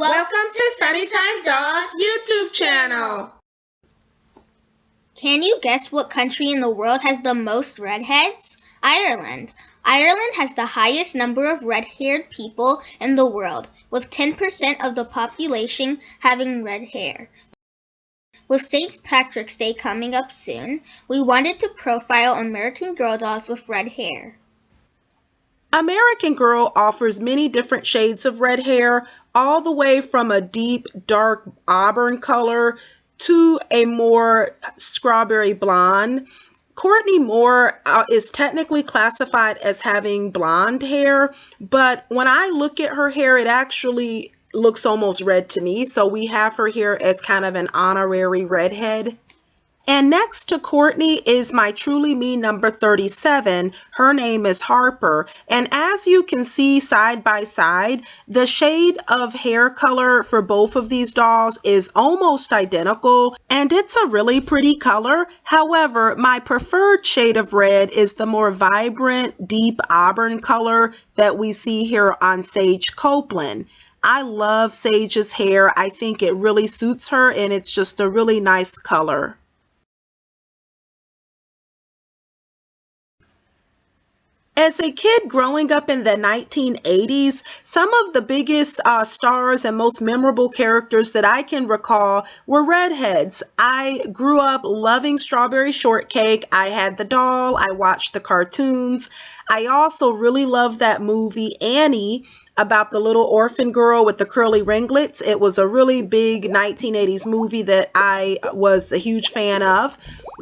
Welcome to Sunnytime Doll's YouTube channel. Can you guess what country in the world has the most redheads? Ireland. Ireland has the highest number of red-haired people in the world, with 10% of the population having red hair. With St. Patrick's Day coming up soon, we wanted to profile American Girl dolls with red hair. American Girl offers many different shades of red hair, all the way from a deep, dark auburn color to a more strawberry blonde. Courtney Moore is technically classified as having blonde hair, but when I look at her hair, it actually looks almost red to me. So we have her here as kind of an honorary redhead. And next to Courtney is my Truly Me number 37. Her name is Harper. And as you can see side by side, the shade of hair color for both of these dolls is almost identical. And it's a really pretty color. However, my preferred shade of red is the more vibrant, deep auburn color that we see here on Sage Copeland. I love Sage's hair. I think it really suits her and it's just a really nice color. As a kid growing up in the 1980s, some of the biggest stars and most memorable characters that I can recall were redheads. I grew up loving Strawberry Shortcake. I had the doll. I watched the cartoons. I also really loved that movie Annie about the little orphan girl with the curly ringlets. It was a really big 1980s movie that I was a huge fan of.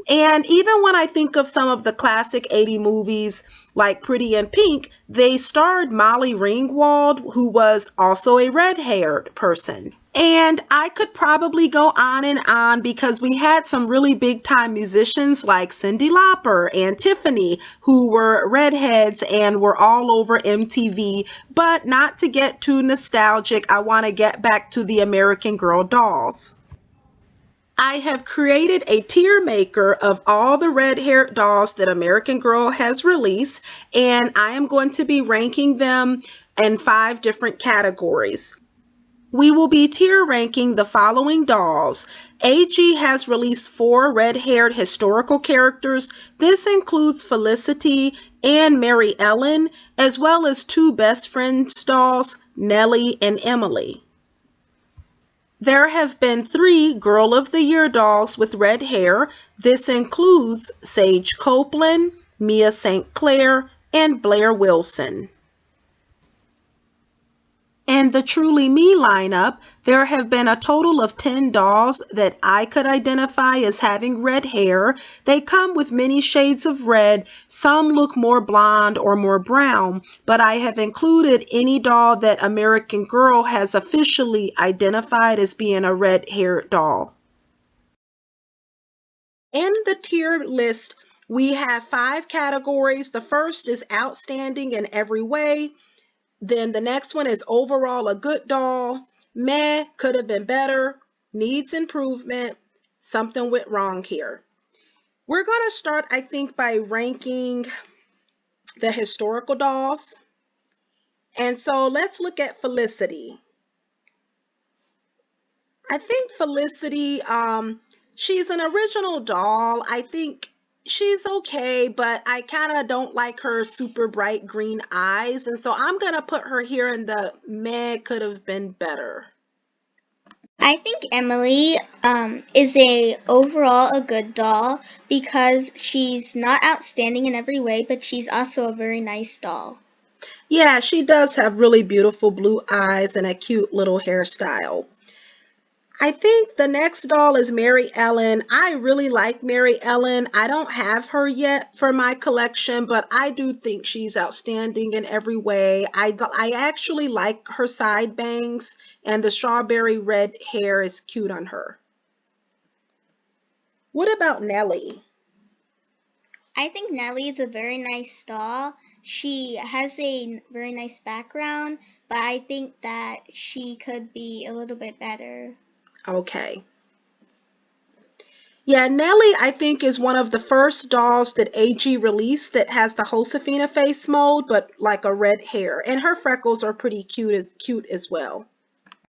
And even when I think of some of the classic 80 movies like Pretty in Pink, they starred Molly Ringwald, who was also a red-haired person. And I could probably go on and on because we had some really big time musicians like Cyndi Lauper and Tiffany who were redheads and were all over MTV. But not to get too nostalgic, I want to get back to the American Girl dolls. I have created a tier maker of all the red-haired dolls that American Girl has released, and I am going to be ranking them in 5 different categories. We will be tier ranking the following dolls. AG has released 4 red-haired historical characters. This includes Felicity and Mary Ellen, as well as 2 best friends dolls, Nellie and Emily. There have been 3 Girl of the Year dolls with red hair. This includes Sage Copeland, Mia St. Clair, and Blair Wilson. In the Truly Me lineup, there have been a total of 10 dolls that I could identify as having red hair. They come with many shades of red. Some look more blonde or more brown, but I have included any doll that American Girl has officially identified as being a red-haired doll. In the tier list, we have 5 categories. The first is outstanding in every way. Then the next one is overall a good doll, meh, could have been better, needs improvement, something went wrong here. We're going to start, I think, by ranking the historical dolls. And so let's look at Felicity. I think Felicity, she's an original doll. I think she's okay, but I kind of don't like her super bright green eyes. And so I'm going to put her here in the meh, could have been better. I think Emily is overall a good doll because she's not outstanding in every way, but she's also a very nice doll. Yeah, she does have really beautiful blue eyes and a cute little hairstyle. I think the next doll is Mary Ellen. I really like Mary Ellen. I don't have her yet for my collection, but I do think she's outstanding in every way. I actually like her side bangs, and the strawberry red hair is cute on her. What about Nellie? I think Nellie is a very nice doll. She has a very nice background, but I think that she could be a little bit better. Okay. Yeah, Nellie, I think, is one of the first dolls that AG released that has the Josefina face mold, but like a red hair. And her freckles are pretty cute as well.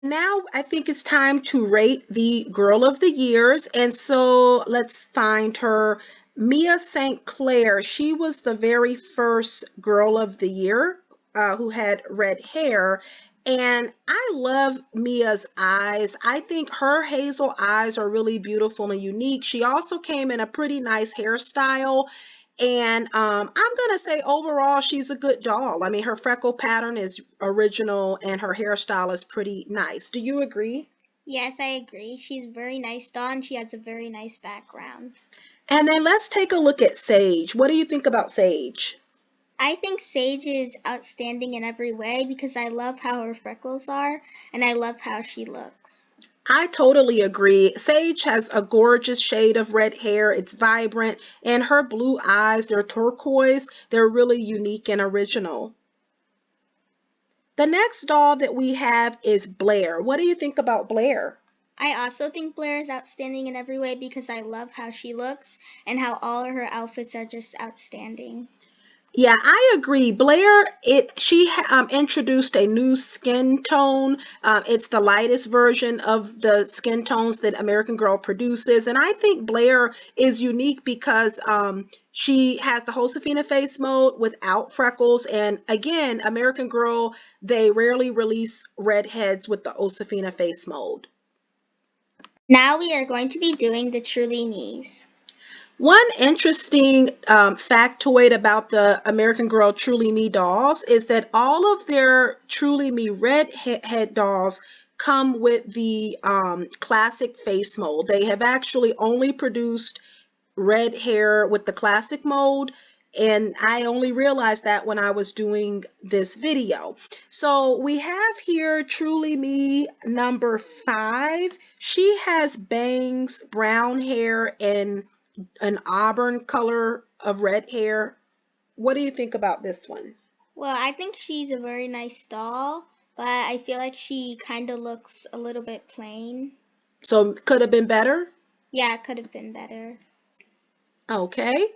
Now I think it's time to rate the Girl of the Years. And so let's find her. Mia St. Clair. She was the very first Girl of the Year who had red hair. And I love Mia's eyes. I think her hazel eyes are really beautiful and unique. She also came in a pretty nice hairstyle. And I'm going to say overall, she's a good doll. I mean, her freckle pattern is original and her hairstyle is pretty nice. Do you agree? Yes, I agree. She's a very nice doll and she has a very nice background. And then let's take a look at Sage. What do you think about Sage? I think Sage is outstanding in every way because I love how her freckles are and I love how she looks. I totally agree. Sage has a gorgeous shade of red hair. It's vibrant, and her blue eyes, they're turquoise. They're really unique and original. The next doll that we have is Blair. What do you think about Blair? I also think Blair is outstanding in every way because I love how she looks and how all of her outfits are just outstanding. Yeah, I agree. Blair, she introduced a new skin tone. It's the lightest version of the skin tones that American Girl produces, and I think Blair is unique because she has the Josefina face mode without freckles. And again, American Girl, they rarely release redheads with the Josefina face mode. Now we are going to be doing the Truly Me's. One interesting factoid about the American Girl Truly Me dolls is that all of their Truly Me redhead dolls come with the classic face mold. They have actually only produced red hair with the classic mode, and I only realized that when I was doing this video. So we have here Truly Me number 5. She has bangs, brown hair, and an auburn color of red hair. What do you think about this one? Well, I think she's a very nice doll, but I feel like she kind of looks a little bit plain. So could have been better. Yeah, it could have been better. Okay.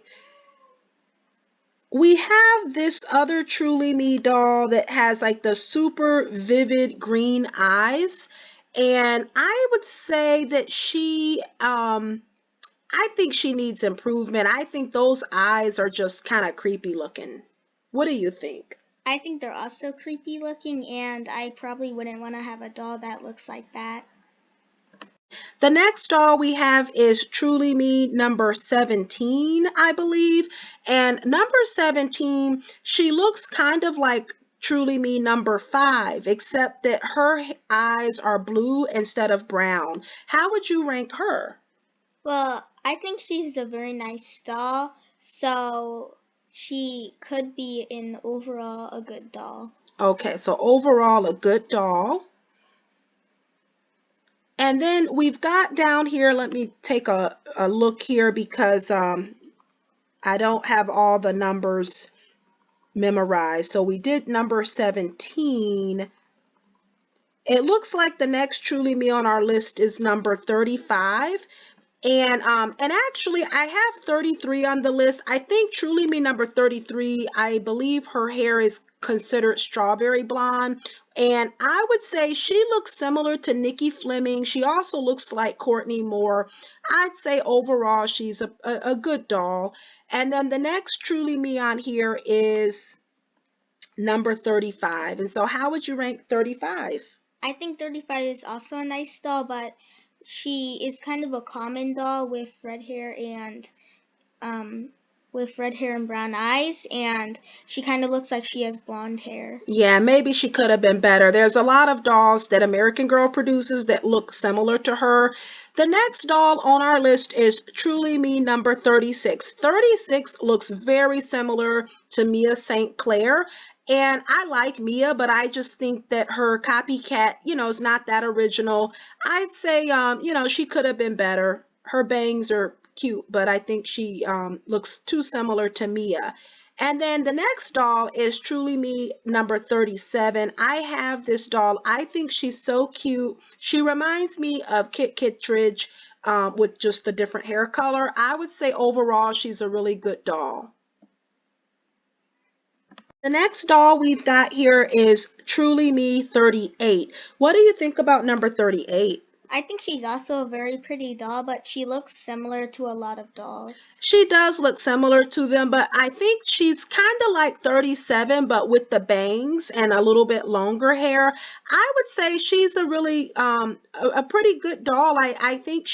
We have this other Truly Me doll that has like the super vivid green eyes. And I would say that I think she needs improvement. I think those eyes are just kind of creepy looking. What do you think? I think they're also creepy looking, and I probably wouldn't want to have a doll that looks like that. The next doll we have is Truly Me number 17, I believe. And number 17, she looks kind of like Truly Me number 5, except that her eyes are blue instead of brown. How would you rank her? Well, I think she's a very nice doll, so she could be in overall a good doll. Okay, so overall, a good doll. And then we've got down here, let me take a look here because I don't have all the numbers memorized. So we did number 17. It looks like the next Truly Me on our list is number 35. And actually I have 33 on the list. I think Truly Me number 33, I believe her hair is considered strawberry blonde. And I would say she looks similar to Nikki Fleming. She also looks like Courtney Moore. I'd say overall she's a good doll. And then the next Truly Me on here is number 35. And so how would you rank 35? I think 35 is also a nice doll, but she is kind of a common doll um with red hair and brown eyes, and she kind of looks like she has blonde hair. Yeah, maybe she could have been better. There's a lot of dolls that American Girl produces that look similar to her. The next doll on our list is Truly Me number 36. 36 looks very similar to Mia St. Clair. And I like Mia, but I just think that her copycat, is not that original. I'd say, she could have been better. Her bangs are cute, but I think she looks too similar to Mia. And then the next doll is Truly Me number 37. I have this doll. I think she's so cute. She reminds me of Kit Kittredge with just a different hair color. I would say overall she's a really good doll. The next doll we've got here is Truly Me 38. What do you think about number 38? I think she's also a very pretty doll, but she looks similar to a lot of dolls. She does look similar to them, but I think she's kind of like 37, but with the bangs and a little bit longer hair. I would say she's a really a pretty good doll. I think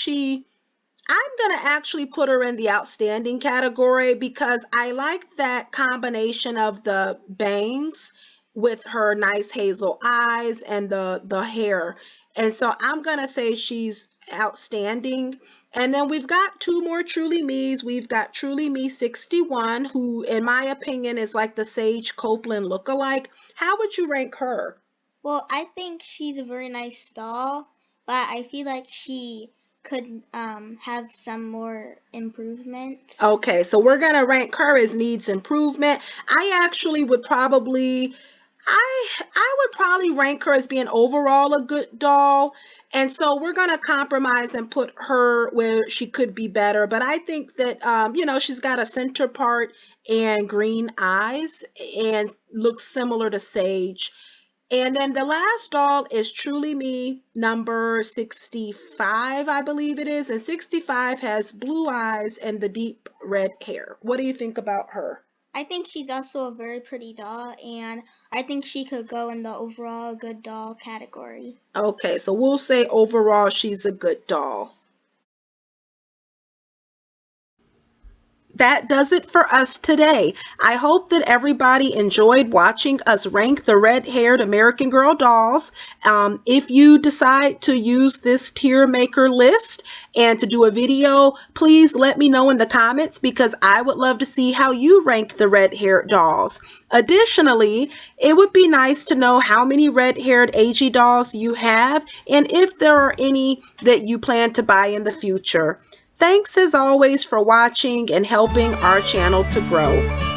I'm going to actually put her in the outstanding category because I like that combination of the bangs with her nice hazel eyes and the hair. And so I'm going to say she's outstanding. And then we've got two more Truly Me's. We've got Truly Me 61, who in my opinion is like the Sage Copeland lookalike. How would you rank her? Well, I think she's a very nice doll, but I feel like she could have some more improvement. Okay, so we're gonna rank her as needs improvement. I actually would probably, I would probably rank her as being overall a good doll. And so we're gonna compromise and put her where she could be better. But I think that she's got a center part and green eyes and looks similar to Sage. And then the last doll is Truly Me number 65, I believe it is. And 65 has blue eyes and the deep red hair. What do you think about her? I think she's also a very pretty doll, and I think she could go in the overall good doll category. Okay, so we'll say overall she's a good doll. That does it for us today. I hope that everybody enjoyed watching us rank the red-haired American Girl dolls. If you decide to use this TierMaker list and to do a video, please let me know in the comments because I would love to see how you rank the red-haired dolls. Additionally, it would be nice to know how many red-haired AG dolls you have and if there are any that you plan to buy in the future. Thanks as always for watching and helping our channel to grow.